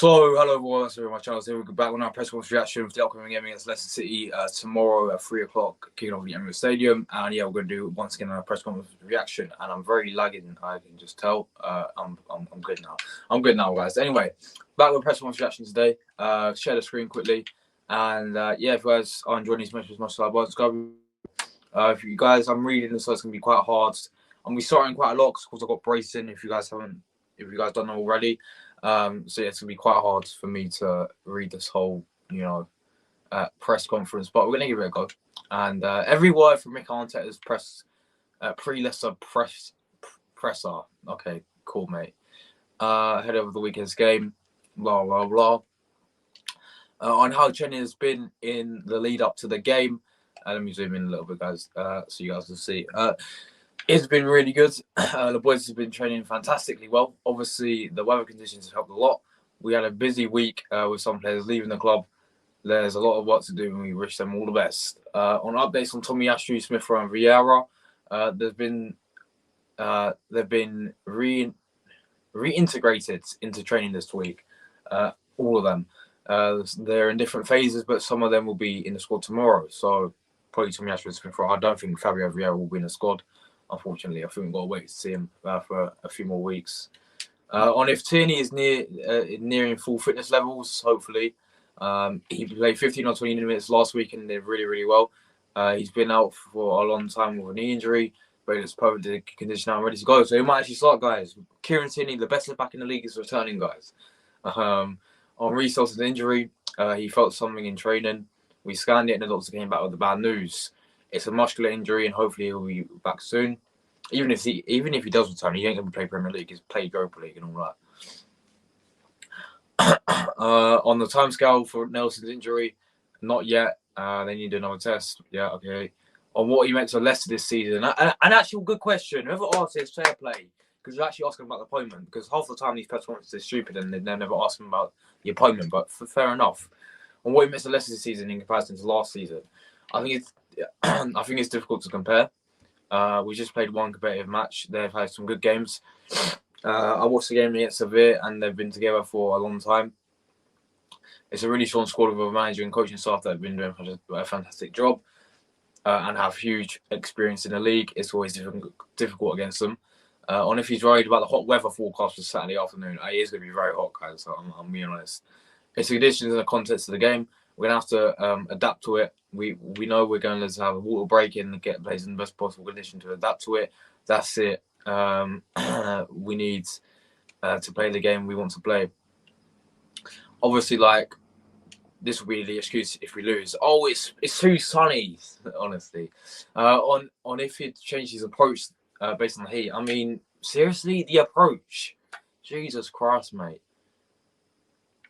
So, hello everyone, that's my channel. Here we're back on our press conference reaction for the upcoming game against Leicester City tomorrow at 3 o'clock, kicking off at the Emirates Stadium. And yeah, we're going to do once again our press conference reaction. And I'm very lagging, I can just tell. I'm good now. I'm good now, guys. Anyway, back with press conference reaction today. Share the screen quickly. And yeah, if you guys are enjoying these messages, much as I was, if you guys, I'm reading this, so it's going to be quite hard. I'm going to be starting quite a lot because I've got bracing. If you guys don't know already. So yeah, it's gonna be quite hard for me to read this whole, press conference, but we're gonna give it a go. And every word from Mikel Arteta's pre-Leicester presser. Okay, cool, mate. Ahead of the weekend's game, blah blah blah. On how training has been in the lead up to the game. Let me zoom in a little bit, guys, so you guys can see. It's been really good. The boys have been training fantastically well. Obviously, the weather conditions have helped a lot. We had a busy week with some players leaving the club. There's a lot of work to do, and we wish them all the best. On updates on Tomiyasu, Smith Rowe, and Vieira, they've been reintegrated into training this week. All of them. They're in different phases, but some of them will be in the squad tomorrow. So probably Tomiyasu and Smith Rowe. I don't think Fabio Vieira will be in the squad. Unfortunately, I think we've got to wait to see him for a few more weeks. On if Tierney is nearing full fitness levels, hopefully. He played 15 or 20 minutes last week and did really, really well. He's been out for a long time with a knee injury, but it's perfect condition now and ready to go. So he might actually start, guys. Kieran Tierney, the best left back in the league, is returning, guys. On Reece Nelson's injury, he felt something in training. We scanned it and the doctor came back with the bad news. It's a muscular injury, and hopefully he'll be back soon. Even if he does return, he ain't gonna play Premier League. He's played Europa League and all that. On the timescale for Nelson's injury, not yet. They need another test. Yeah, okay. On what he meant to Leicester this season, an actual good question. Whoever asked is fair play, because you're actually asking about the appointment. Because half the time these press conferences are stupid and they never ask him about the appointment. But fair enough. On what he meant to Leicester this season in comparison to last season, I think it's difficult to compare. We just played one competitive match. They've had some good games. I watched the game against Sevilla, and they've been together for a long time. It's a really strong squad with a manager and coaching staff that have been doing a fantastic job and have huge experience in the league. It's always difficult against them. On if he's worried about the hot weather forecast for Saturday afternoon, it is going to be very hot, guys. So I'm being honest. It's the conditions and the context of the game. We're going to have to adapt to it. We know we're going to have a water break and get players in the best possible condition to adapt to it. That's it. We need to play the game we want to play. Obviously, this will be the excuse if we lose. Oh, it's too sunny, honestly. On if he'd changed his approach based on the heat. I mean, seriously, the approach. Jesus Christ, mate.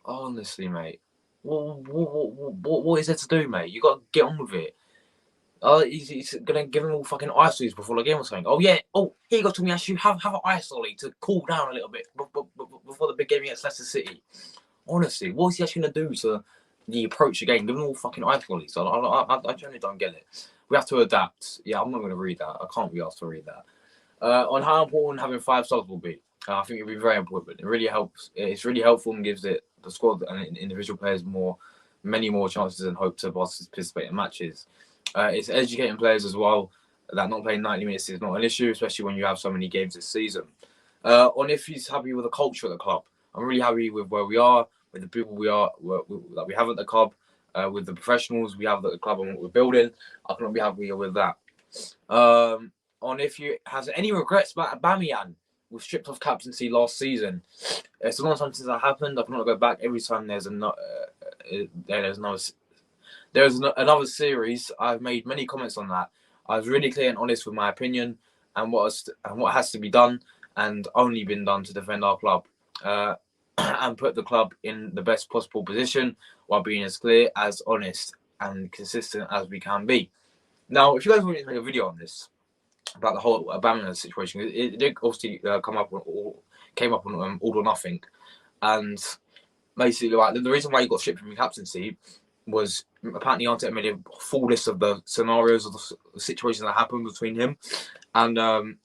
Honestly, mate. What is there to do, mate? You got to get on with it. He's gonna give him all fucking ice before the game or something. Oh yeah. Oh, here you go, Tomiyasu. Have an ice lolly to cool down a little bit before the big game against Leicester City. Honestly, what is he actually gonna do to the approach again? Give him all fucking ice lollies. I generally don't get it. We have to adapt. Yeah, I'm not gonna read that. I can't be asked to read that. On how important having 5 subs will be, I think it'll be very important. It really helps. It's really helpful and gives the squad and individual players many more chances and hope to participate in matches. It's educating players as well that not playing 90 minutes is not an issue, especially when you have so many games this season. On if he's happy with the culture of the club, I'm really happy with where we are, with the people that we have at the club, with the professionals we have at the club and what we're building. I cannot be happier with that. On if you has any regrets about Aubameyang was stripped off captaincy last season. It's a long time since that happened. I cannot go back. Every time there's another series, I've made many comments on that. I was really clear and honest with my opinion and what has to be done and only been done to defend our club and put the club in the best possible position while being as clear, as honest and consistent as we can be. Now, if you guys want me to make a video on this, about the whole Aubameyang situation, it did obviously came up on All or Nothing, and basically the reason why he got stripped from the captaincy was apparently Arteta made a full list of the scenarios of the situations that happened between him, and the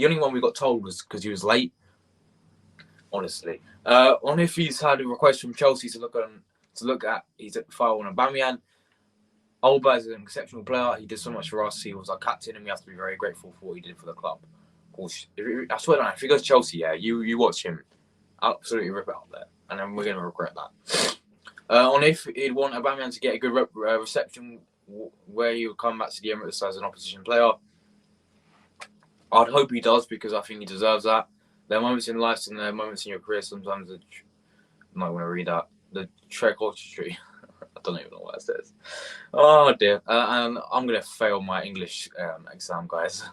only one we got told was because he was late. honestly. On if he's had a request from Chelsea to look at his file on Aubameyang. AUBA is an exceptional player. He did so much for us. He was our captain, and we have to be very grateful for what he did for the club. Of course, I swear to if he goes to Chelsea, yeah, you watch him absolutely rip it out there, and then we're going to regret that. On if he'd want Aubameyang to get a good reception where he would come back to the Emirates as an opposition player, I'd hope he does, because I think he deserves that. There are moments in life and there are moments in your career sometimes that I might want to read that. The tree. I don't even know what it says. Oh dear. And I'm going to fail my English exam, guys.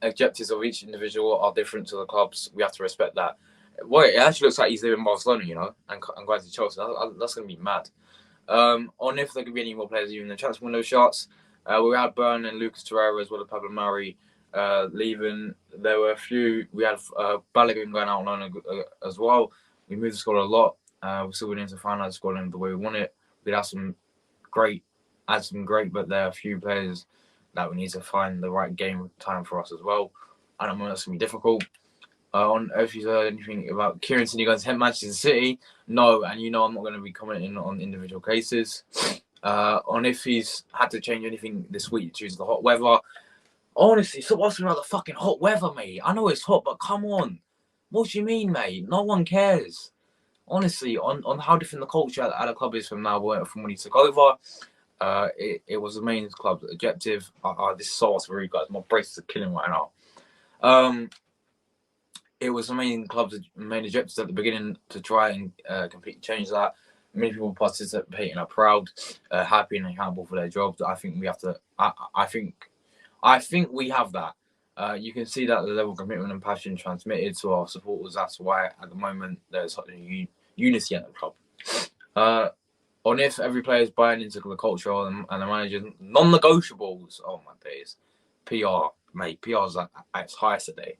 Objectives of each individual are different to the clubs. We have to respect that. Well, it actually looks like he's living in Barcelona, you know, and going to Chelsea. That's going to be mad. On if there could be any more players even in the transfer window shots. We had Burn and Lucas Torreira as well as Pablo Mari leaving. There were a few. We had Balogun going out on loan as well. We moved the squad a lot. We're still willing to finalise the squad in the way we want it. We'd have some great, but there are a few players that we need to find the right game time for us as well. I don't know, that's going to be difficult. On if you've heard anything about Kieran Tierney going to hit Manchester City, no, and you know I'm not going to be commenting on individual cases. On if he's had to change anything this week due to the hot weather. Honestly, stop asking about the fucking hot weather, mate. I know it's hot, but come on. What do you mean, mate? No one cares. Honestly, on how different the culture at a club is from now, from when he took over, it was the main club's objective. This is so awesome for you guys. My braces are killing right now. It was the main club's main objectives at the beginning to try and completely change that. Many people participating are proud, happy, and accountable for their jobs. I think we have to. I think we have that. You can see that the level of commitment and passion transmitted to our supporters. That's why at the moment there's such a unity at the club. On if every player is buying into the culture and the manager's non-negotiables. Oh my days, PR, mate. PR is at its highest today.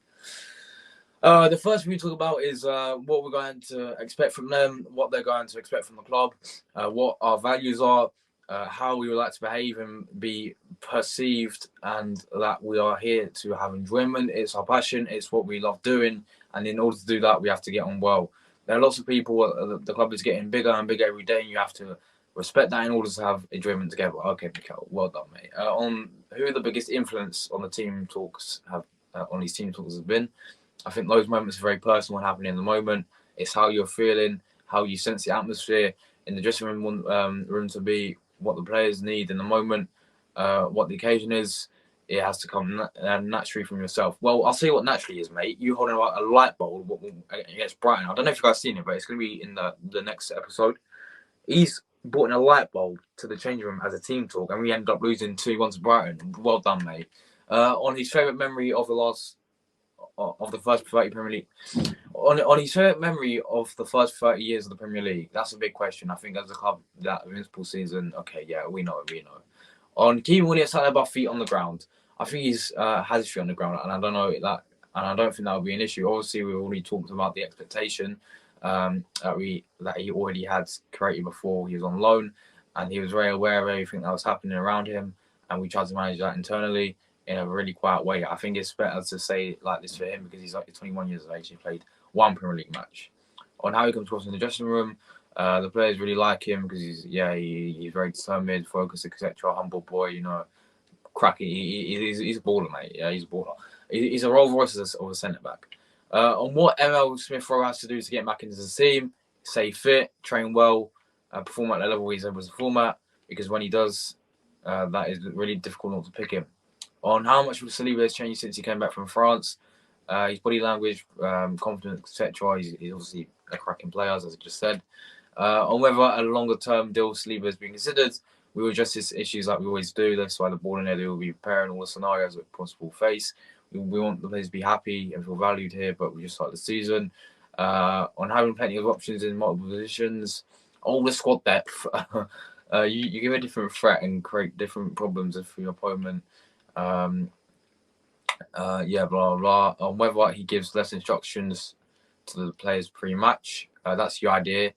The first thing we talk about is what we're going to expect from them, what they're going to expect from the club, what our values are, how we would like to behave and be perceived, and that we are here to have enjoyment. It's our passion. It's what we love doing. And in order to do that, we have to get on well. There are lots of people. The club is getting bigger and bigger every day, and you have to respect that in order to have enjoyment together. Okay, Mikel, well done, mate. On who the biggest influence on the team talks have on these team talks has been. I think those moments are very personal and happening in the moment. It's how you're feeling, how you sense the atmosphere in the dressing room to be what the players need in the moment, what the occasion is. It has to come naturally from yourself. Well, I'll say what naturally is, mate. You holding a light bulb against Brighton. I don't know if you guys seen it, but it's going to be in the next episode. He's brought in a light bulb to the changing room as a team talk, and we ended up losing 2-1 to Brighton. Well done, mate. On his favourite memory of the first 30 Premier League, on his favourite memory of the first 30 years of the Premier League, that's a big question. I think as a club, that invincible season, okay, yeah, we know. On Keegan Williams had our feet on the ground. I think he's has his feet on the ground, and I don't know that, and I don't think that would be an issue. Obviously, we've already talked about the expectation that he already had created before he was on loan, and he was very aware of everything that was happening around him, and we tried to manage that internally in a really quiet way. I think it's better to say like this for him because he's like 21 years of age. He played one Premier League match. On how he comes across in the dressing room, the players really like him because he's very determined, focused, etc. Humble boy, you know, cracking. He's a baller, mate. Yeah, he's a baller. He's a Rolls Royce of a centre back. On what ML Smith Rowe has to do to get back into the team, stay fit, train well, perform at the level he's able to perform at, because when he does, that is really difficult not to pick him. On how much Saliba has changed since he came back from France, his body language, confidence, etc. He's obviously a cracking player, as I just said. On whether a longer-term deal Saliba has been considered, we will address his issues like we always do. That's why the ball in there, they will be preparing all the scenarios that possible face. We want the players to be happy and feel valued here, but we just start the season. On having plenty of options in multiple positions, all the squad depth, you give a different threat and create different problems for your opponent. Blah blah blah. On whether he gives less instructions to the players pre-match, that's your idea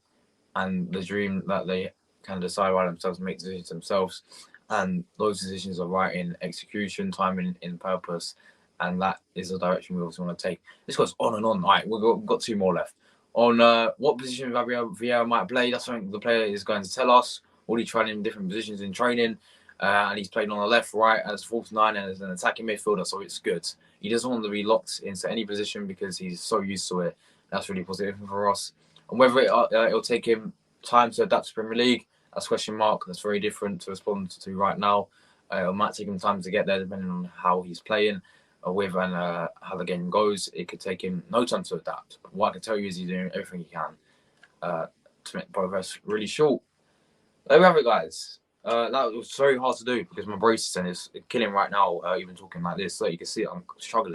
and the dream that they can decide by themselves, make decisions themselves, and those decisions are right in execution, timing, in purpose, and that is the direction we also want to take. This goes on and on. All right, we've got 2 more left. On what position Vieira might play, that's something the player is going to tell us. Already tried in different positions in training, and he's played on the left, right, as false nine, and as an attacking midfielder, so it's good. He doesn't want to be locked into any position because he's so used to it. That's really positive for us. And whether it'll take him time to adapt to Premier League, that's a question mark. That's very different to respond to right now. It might take him time to get there, depending on how he's playing with and how the game goes. It could take him no time to adapt. What I can tell you is he's doing everything he can to make progress really short. There we have it, guys. That was very hard to do because my brace is killing right now, even talking like this. So you can see I'm struggling.